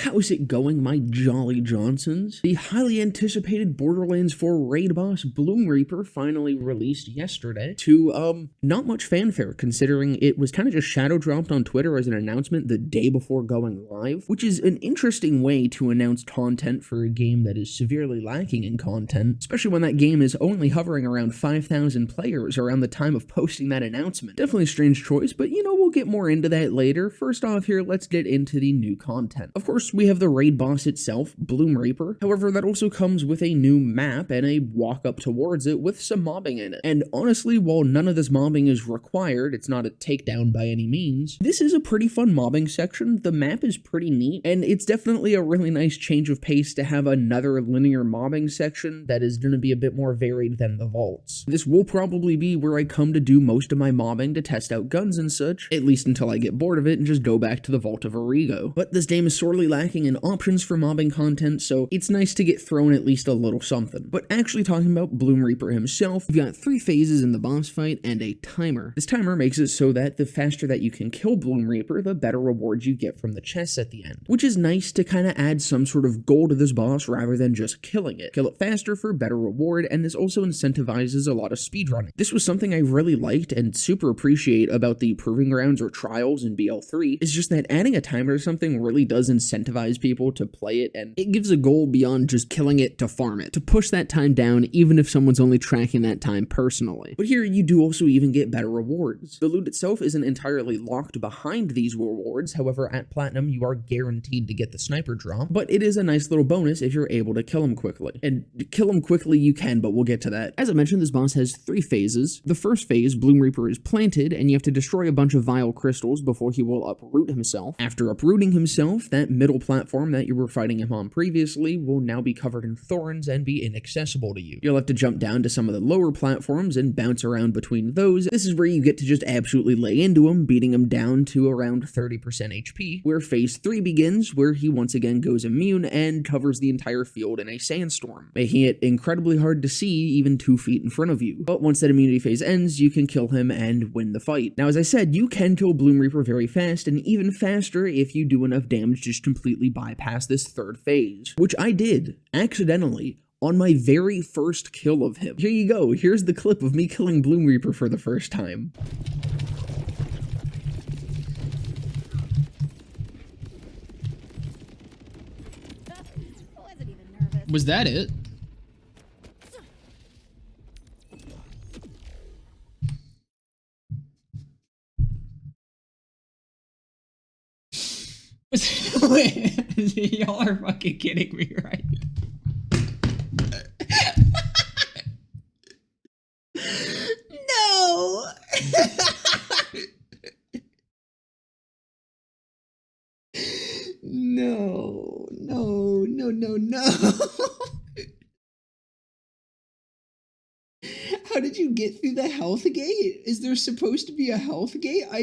How's it going, my Jolly Johnsons? The highly anticipated Borderlands 4 raid boss Bloomreaper finally released yesterday to, not much fanfare considering it was kind of just shadow dropped on Twitter as an announcement the day before going live, which is an interesting way to announce content for a game that is severely lacking in content, especially when that game is only hovering around 5,000 players around the time of posting that announcement. Definitely a strange choice, but you know, we'll get more into that later. First off here, let's get into the new content. Of course, we have the raid boss itself, Bloomreaper. However, that also comes with a new map and a walk up towards it with some mobbing in it. And honestly, while none of this mobbing is required, it's not a takedown by any means, this is a pretty fun mobbing section. The map is pretty neat, and it's definitely a really nice change of pace to have another linear mobbing section that is going to be a bit more varied than the vaults. This will probably be where I come to do most of my mobbing to test out guns and such, at least until I get bored of it and just go back to the Vault of Origo. But this game is sorely lacking in options for mobbing content, so it's nice to get thrown at least a little something. But actually talking about Bloomreaper himself, we've got 3 phases in the boss fight and a timer. This timer makes it so that the faster that you can kill Bloomreaper, the better rewards you get from the chests at the end, which is nice to kind of add some sort of goal to this boss rather than just killing it. Kill it faster for better reward, and this also incentivizes a lot of speedrunning. This was something I really liked and super appreciate about the Proving Grounds or Trials in BL3, is just that adding a timer to something really does incentivize people to play it, and it gives a goal beyond just killing it to farm it, to push that time down even if someone's only tracking that time personally. But here you do also even get better rewards. The loot itself isn't entirely locked behind these rewards, however at Platinum you are guaranteed to get the sniper drop, but it is a nice little bonus if you're able to kill him quickly. And kill him quickly you can, but we'll get to that. As I mentioned, this boss has 3 phases. The first phase, Bloomreaper is planted, and you have to destroy a bunch of vile crystals before he will uproot himself. After uprooting himself, that middle platform that you were fighting him on previously will now be covered in thorns and be inaccessible to you. You'll have to jump down to some of the lower platforms and bounce around between those. This is where you get to just absolutely lay into him, beating him down to around 30% HP, where phase 3 begins, where he once again goes immune and covers the entire field in a sandstorm, making it incredibly hard to see even 2 feet in front of you. But once that immunity phase ends, you can kill him and win the fight. Now, as I said, you can kill Bloomreaper very fast, and even faster if you do enough damage to just completely bypass this 3rd phase, which I did, accidentally, on my very first kill of him. Here you go, here's the clip of me killing Bloomreaper for the first time. Was that it? Wait, y'all are fucking kidding me, right? No! No. How did you get through the health gate? Is there supposed to be a health gate? I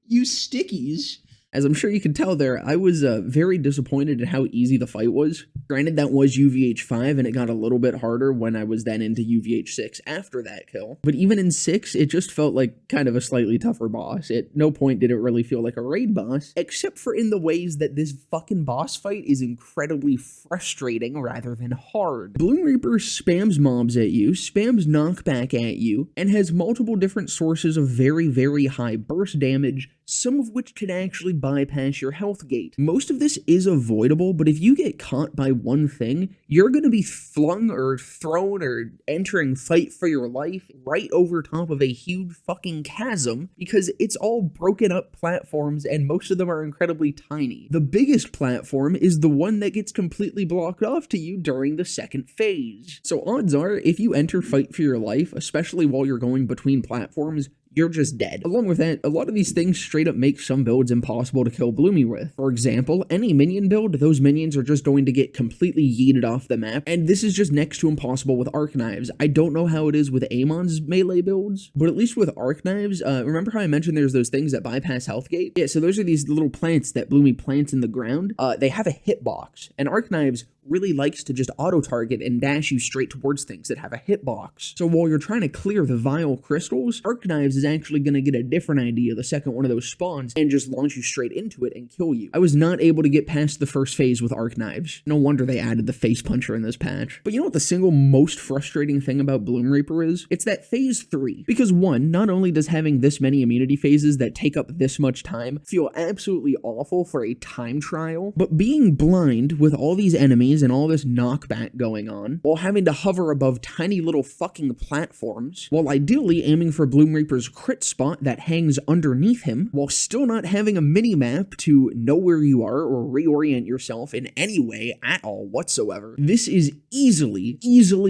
use stickies. As I'm sure you can tell there, I was very disappointed at how easy the fight was. Granted, that was UVH5, and it got a little bit harder when I was then into UVH6 after that kill. But even in 6, it just felt like kind of a slightly tougher boss. At no point did it really feel like a raid boss, except for in the ways that this fucking boss fight is incredibly frustrating rather than hard. Bloomreaper spams mobs at you, spams knockback at you, and has multiple different sources of very, very high burst damage, some of which can actually bypass your health gate. Most of this is avoidable, but if you get caught by one thing, you're going to be flung or thrown or entering fight for your life right over top of a huge fucking chasm because it's all broken up platforms and most of them are incredibly tiny. The biggest platform is the one that gets completely blocked off to you during the 2nd phase. So odds are, if you enter fight for your life, especially while you're going between platforms, you're just dead. Along with that, a lot of these things straight up make some builds impossible to kill Bloomy with. For example, any minion build, those minions are just going to get completely yeeted off the map, and this is just next to impossible with arc knives. I don't know how it is with Amon's melee builds, but at least with arc knives, remember how I mentioned there's those things that bypass health gate? Yeah, so those are these little plants that Bloomy plants in the ground. They have a hitbox, and arc knives really likes to just auto-target and dash you straight towards things that have a hitbox. So while you're trying to clear the vile crystals, Arc Knives is actually going to get a different idea the second one of those spawns and just launch you straight into it and kill you. I was not able to get past the first phase with Arc Knives. No wonder they added the face puncher in this patch. But you know what the single most frustrating thing about Bloomreaper is? It's that phase 3. Because one, not only does having this many immunity phases that take up this much time feel absolutely awful for a time trial, but being blind with all these enemies and all this knockback going on, while having to hover above tiny little fucking platforms, while ideally aiming for Bloomreaper's crit spot that hangs underneath him, while still not having a mini-map to know where you are or reorient yourself in any way at all whatsoever. This is easily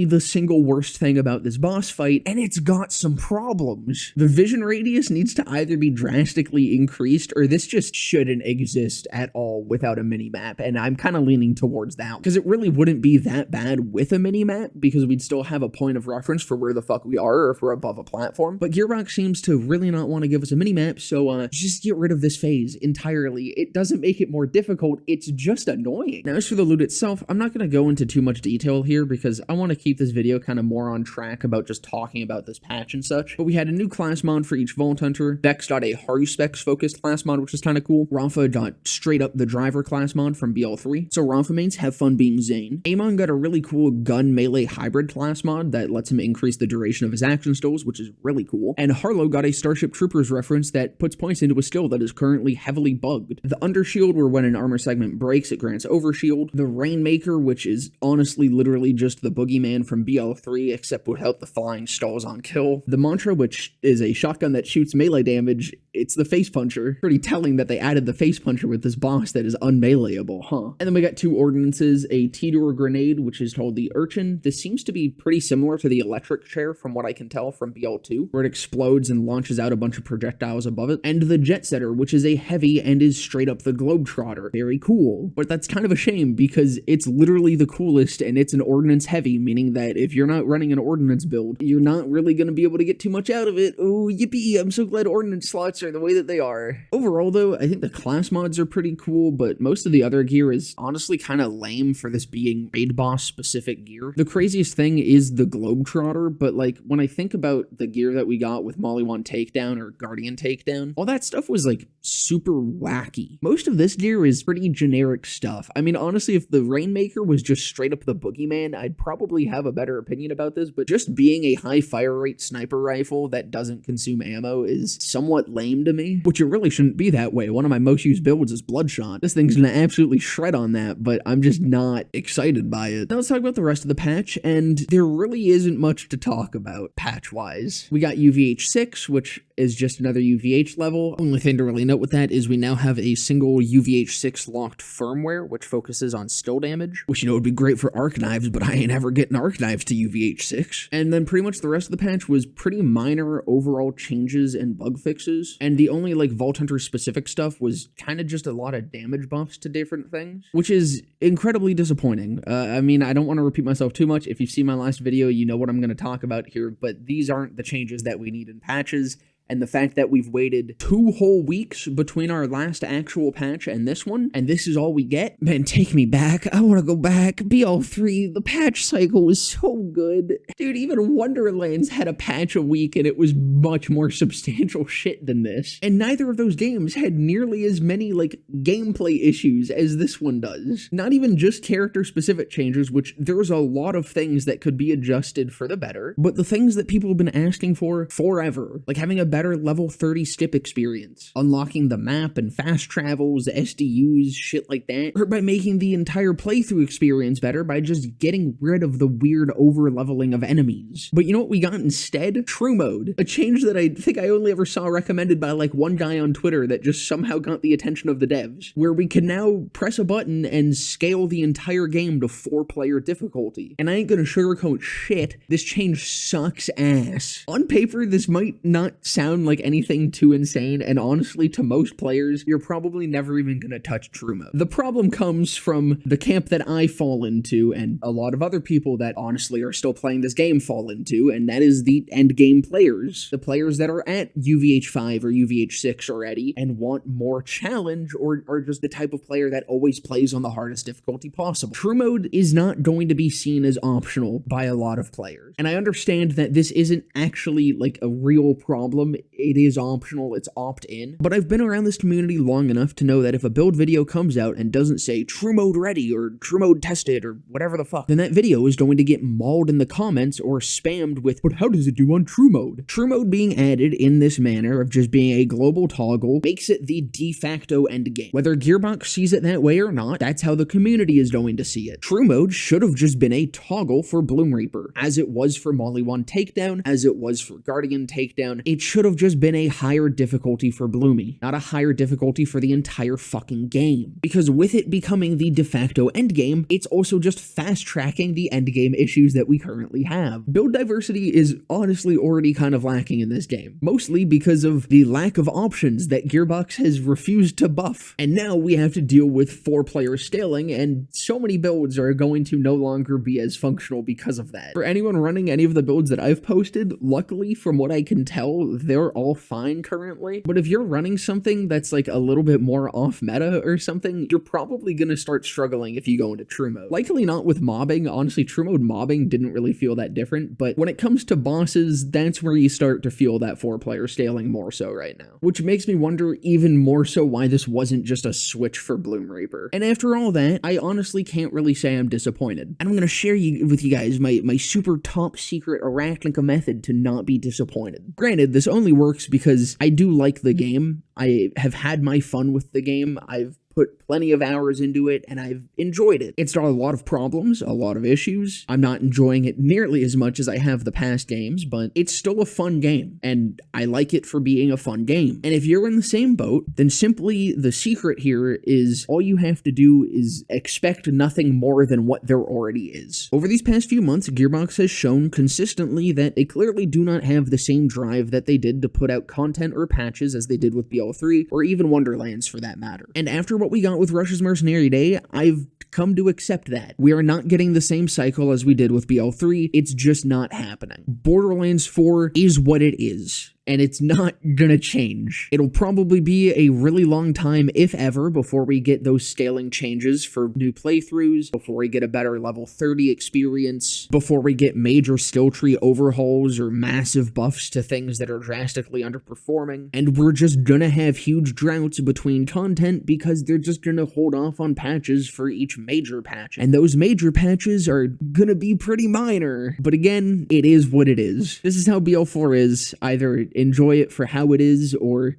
the single worst thing about this boss fight, and it's got some problems. The vision radius needs to either be drastically increased, or this just shouldn't exist at all without a mini-map, and I'm kind of leaning towards that, because it really wouldn't be that bad with a mini-map, because we'd still have a point of reference for where the fuck we are, or if we're above a platform. But Gearbox seems to really not want to give us a mini-map, so just get rid of this phase entirely. It doesn't make it more difficult, it's just annoying. Now, as for the loot itself, I'm not going to go into too much detail here, because I want to keep this video kind of more on track about just talking about this patch and such. But we had a new class mod for each Vault Hunter. Bex got a Haruspex focused class mod, which is kind of cool. Rafa got straight up the driver class mod from BL3. So Rafa mains have fun being Zane. Amon got a really cool gun melee hybrid class mod that lets him increase the duration of his action stills, which is really cool. And Harlow got a Starship Troopers reference that puts points into a skill that is currently heavily bugged. The Undershield, where when an armor segment breaks, it grants Overshield. The Rainmaker, which is honestly literally just the boogeyman from BL3, except without the flying stalls on kill. The Mantra, which is a shotgun that shoots melee damage, it's the face puncher. Pretty telling that they added the face puncher with this boss that is unmeleeable, huh? And then we got two ordinances, a T-Door grenade, which is called the Urchin. This seems to be pretty similar to the electric chair from what I can tell from BL2, where it explodes and launches out a bunch of projectiles above it. And the Jet Setter, which is a heavy and is straight up the Globetrotter. Very cool. But that's kind of a shame because it's literally the coolest and it's an ordnance heavy, meaning that if you're not running an ordnance build, you're not really going to be able to get too much out of it. Oh, yippee, I'm so glad ordnance slots are the way that they are. Overall though, I think the class mods are pretty cool, but most of the other gear is honestly kind of lame for this being raid boss specific gear. The craziest thing is the Globetrotter, but like when I think about the gear that we got with Molly-1 Takedown or Guardian Takedown, all that stuff was like super wacky. Most of this gear is pretty generic stuff. I mean, honestly, if the Rainmaker was just straight up the boogeyman, I'd probably have a better opinion about this, but just being a high fire rate sniper rifle that doesn't consume ammo is somewhat lame to me, which it really shouldn't be that way. One of my most used builds is Bloodshot. This thing's gonna absolutely shred on that, but I'm just not excited by it. Now let's talk about the rest of the patch, and there really isn't much to talk about patch-wise. We got UVH6, which is just another UVH level. Only thing to really note with that is we now have a single UVH6 locked firmware, which focuses on still damage, which you know would be great for arc knives, but I ain't ever getting arc knives to UVH6. And then pretty much the rest of the patch was pretty minor overall changes and bug fixes, and the only like Vault Hunter specific stuff was kind of just a lot of damage buffs to different things, which is incredibly disappointing. I mean, I don't want to repeat myself too much. If you've seen my last video, you know what I'm going to talk about here, but these aren't the changes that we need in patches. And the fact that we've waited 2 whole weeks between our last actual patch and this one, and this is all we get? Man, take me back. I want to go back. BL3, the patch cycle was so good. Dude, even Wonderlands had a patch a week, and it was much more substantial shit than this. And neither of those games had nearly as many, like, gameplay issues as this one does. Not even just character-specific changes, which there's a lot of things that could be adjusted for the better, but the things that people have been asking for forever, like having a better level 30 skip experience, unlocking the map and fast travels, SDUs, shit like that, or by making the entire playthrough experience better by just getting rid of the weird over-leveling of enemies. But you know what we got instead? True Mode, a change that I think I only ever saw recommended by like one guy on Twitter that just somehow got the attention of the devs, where we can now press a button and scale the entire game to 4-player difficulty. And I ain't gonna sugarcoat shit, this change sucks ass. On paper, this might not sound sound like anything too insane, and honestly, to most players, you're probably never even gonna touch true mode. The problem comes from the camp that I fall into, and a lot of other people that honestly are still playing this game fall into, and that is the end game players. The players that are at UVH5 or UVH6 already and want more challenge, or are just the type of player that always plays on the hardest difficulty possible. True mode is not going to be seen as optional by a lot of players. And I understand that this isn't actually like a real problem. It is optional, it's opt-in. But I've been around this community long enough to know that if a build video comes out and doesn't say true mode ready or true mode tested or whatever the fuck, then that video is going to get mauled in the comments or spammed with, but how does it do on true mode? True mode being added in this manner of just being a global toggle makes it the de facto endgame. Whether Gearbox sees it that way or not, that's how the community is going to see it. True mode should have just been a toggle for Bloomreaper, as it was for Molly 1 Takedown, as it was for Guardian Takedown. It should have just been a higher difficulty for Bloomy, not a higher difficulty for the entire fucking game. Because with it becoming the de facto endgame, it's also just fast-tracking the endgame issues that we currently have. Build diversity is honestly already kind of lacking in this game, mostly because of the lack of options that Gearbox has refused to buff. And now we have to deal with 4-player scaling, and so many builds are going to no longer be as functional because of that. For anyone running any of the builds that I've posted, luckily from what I can tell, they're all fine currently. But if you're running something that's like a little bit more off meta or something, you're probably gonna start struggling if you go into true mode. Likely not with mobbing. Honestly, true mode mobbing didn't really feel that different, but when it comes to bosses, that's where you start to feel that 4-player scaling more so right now. Which makes me wonder even more so why this wasn't just a switch for Bloomreaper. And after all that, I honestly can't really say I'm disappointed. And I'm gonna share with you guys my super top secret Arachnica method to not be disappointed. Granted, this only works because I do like the game. I have had my fun with the game. I've put plenty of hours into it, and I've enjoyed it. It's got a lot of problems, a lot of issues. I'm not enjoying it nearly as much as I have the past games, but it's still a fun game, and I like it for being a fun game. And if you're in the same boat, then simply the secret here is all you have to do is expect nothing more than what there already is. Over these past few months, Gearbox has shown consistently that they clearly do not have the same drive that they did to put out content or patches as they did with BL3, or even Wonderlands for that matter. And after what we got with Rush's Mercenary Day, I've come to accept that. We are not getting the same cycle as we did with BL3, it's just not happening. Borderlands 4 is what it is, and it's not gonna change. It'll probably be a really long time, if ever, before we get those scaling changes for new playthroughs, before we get a better level 30 experience, before we get major skill tree overhauls or massive buffs to things that are drastically underperforming, and we're just gonna have huge droughts between content because they're just gonna hold off on patches for each major patch, and those major patches are gonna be pretty minor. But again, it is what it is. This is how BL4 is. Either enjoy it for how it is, or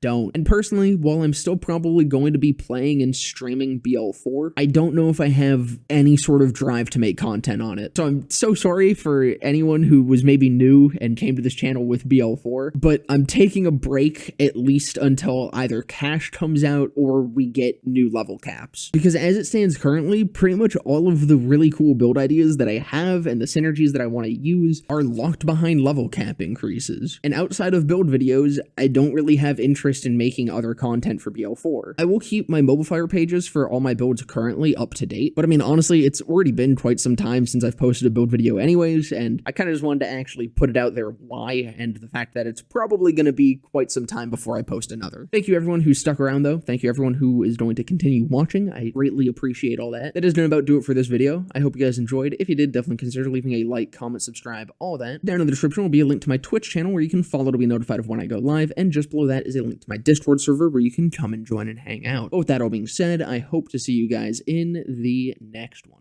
don't. And personally, while I'm still probably going to be playing and streaming BL4, I don't know if I have any sort of drive to make content on it. So I'm so sorry for anyone who was maybe new and came to this channel with BL4, but I'm taking a break at least until either cash comes out or we get new level caps. Because as it stands currently, pretty much all of the really cool build ideas that I have and the synergies that I want to use are locked behind level cap increases. And outside of build videos, I don't really have interest in making other content for BL4. I will keep my mobile fire pages for all my builds currently up to date, but I mean, honestly, it's already been quite some time since I've posted a build video anyways, and I kind of just wanted to actually put it out there why, and the fact that it's probably going to be quite some time before I post another. Thank you everyone who stuck around though. Thank you everyone who is going to continue watching. I greatly appreciate all that. That is going to about do it for this video. I hope you guys enjoyed. If you did, definitely consider leaving a like, comment, subscribe, all that. Down in the description will be a link to my Twitch channel where you can follow to be notified of when I go live, and just below that is a link to my Discord server where you can come and join and hang out. But with that all being said, I hope to see you guys in the next one.